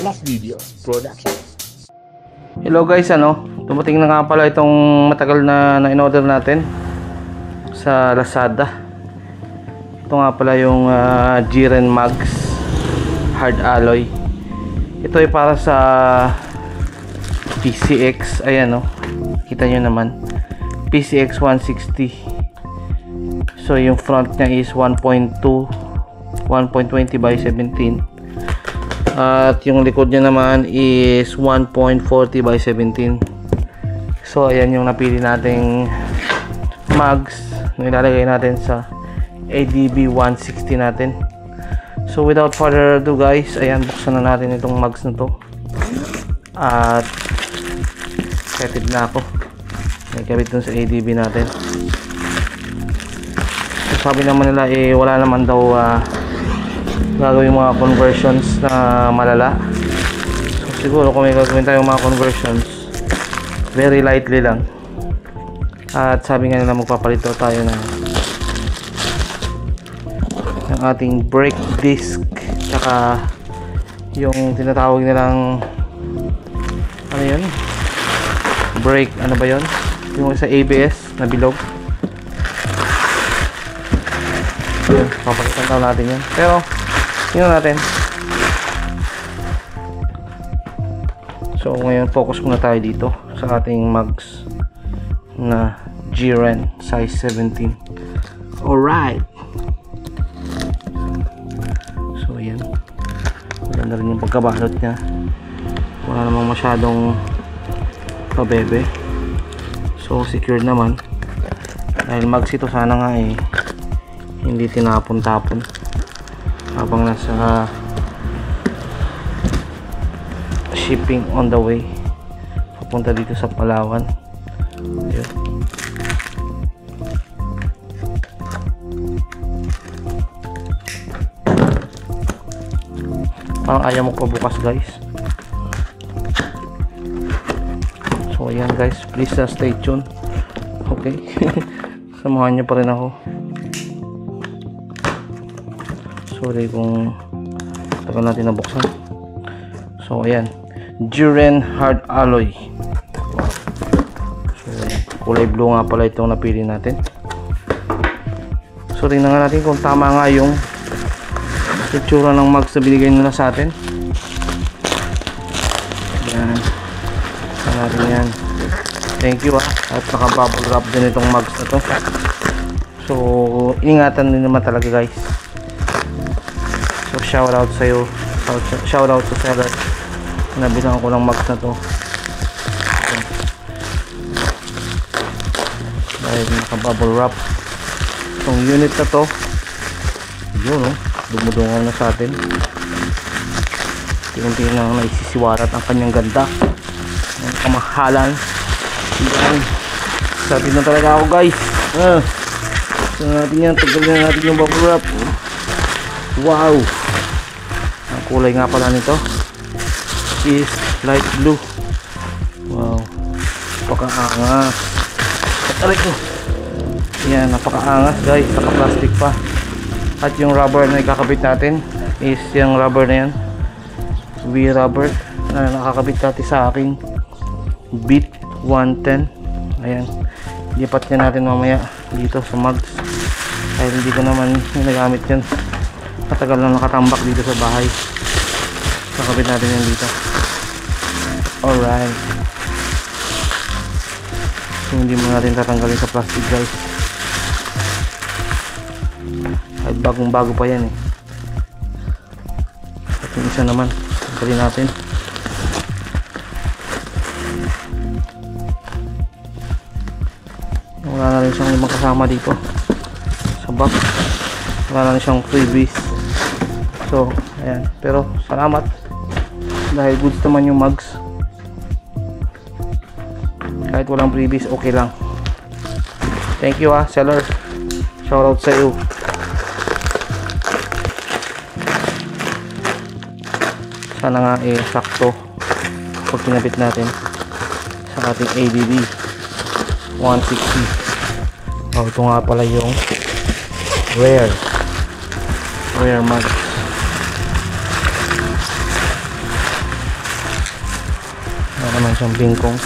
Plus Video Production. Hello guys, dumating na nga pala itong matagal na in-order natin sa Lazada. Ito nga pala yung Jiren Mags Hard Alloy. Ito ay para sa PCX. Ayan, kita nyo naman, PCX 160. So yung front nya is 1.20 by 17, at yung likod nya naman is 1.40 by 17. So ayan yung napili nating mags na ilalagay natin sa ADB 160 natin. So without further ado guys, ayan, buksan na natin itong mags na to. At excited na ako, may kabit dun sa ADB natin. So sabi naman nila wala naman daw gagawin mga conversions na malala. So siguro kung may gagawin tayong mga conversions, very lightly lang. At sabi nga nila magpapalito tayo ng ating brake disc, tsaka yung tinatawag nilang ano yun, brake, ano ba yun, yung sa ABS na bilog. Papalitan daw natin yun, pero yun natin. So ngayon focus muna tayo dito sa ating mags na Jiren size 17. Alright, so yan, maganda rin yung pagkabalot nya, wala namang masyadong pabebe. So secure naman, dahil mags ito, sana nga hindi tinapon-tapon habang nasa shipping on the way papunta dito sa Palawan. Ayun. Parang ayaw mo pa bukas guys. So ayan guys, please stay tuned. Okay. Samahan nyo pa rin ako. Sorry kung tagal natin nabuksan. So ayan, Jiren Hard Alloy. So kulay blue nga pala itong napili natin. So tingnan nga natin kung tama nga yung itsura ng mags na binigay nila sa atin. Ayan, tingnan natin yan. Thank you at naka bubble wrap din itong mags na to. So ingatan din naman talaga guys. So shout out sa iyo, shout out sa seller, nabilang ko ng mags na to dahil naka bubble wrap itong unit na to. Yun, dumudungan na sa atin, tingin lang naisisiwarat ang kanyang ganda, ang kamahalan. Yan, sabi na talaga ako guys. So natin yan, tagal na natin yung bubble wrap. Wow, ang kulay nga pala nito is light blue. Wow, napakaangas. Aray ko, yan, napakaangas guys, naka plastic pa. At yung rubber na ikakabit natin is yung rubber na yan, V-rubber na nakakabit natin sa aking Beat 110. Ayan, lipat niya natin mamaya dito sa mags dahil hindi ko naman ginagamit yan, matagal na nakatambak dito sa bahay. Nakabit natin yan dito. Alright, so hindi mo natin tatanggalin sa plastic guys, kahit bagong bago pa yan At yung isa naman tanggalin natin. Wala na rin siyang limang kasama dito sa box, wala na rin siyang freebies. So ayan, pero salamat dahil goods naman yung mags, kahit walang freebies okay lang. Thank you seller, shout out sa iyo. Sana nga sakto pag pinabit natin sa ating ADB 160. Ito nga pala yung rare mag. naman siyang bengkong.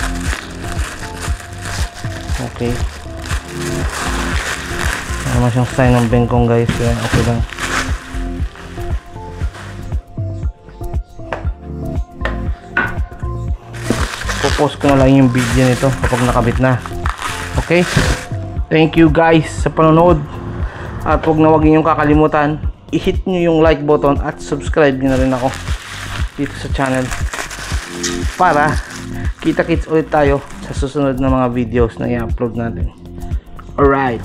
Okay. Wala naman siyang sign ng bengkong guys, kaya okay lang. Post ko na lang yung video nito kapag nakabit na. Okay? Thank you guys sa panonood. At huwag niyong kakalimutan, i-hit nyo yung like button at subscribe nyo na rin ako dito sa channel para kita-kits ulit tayo sa susunod na mga videos na i-upload natin. Alright.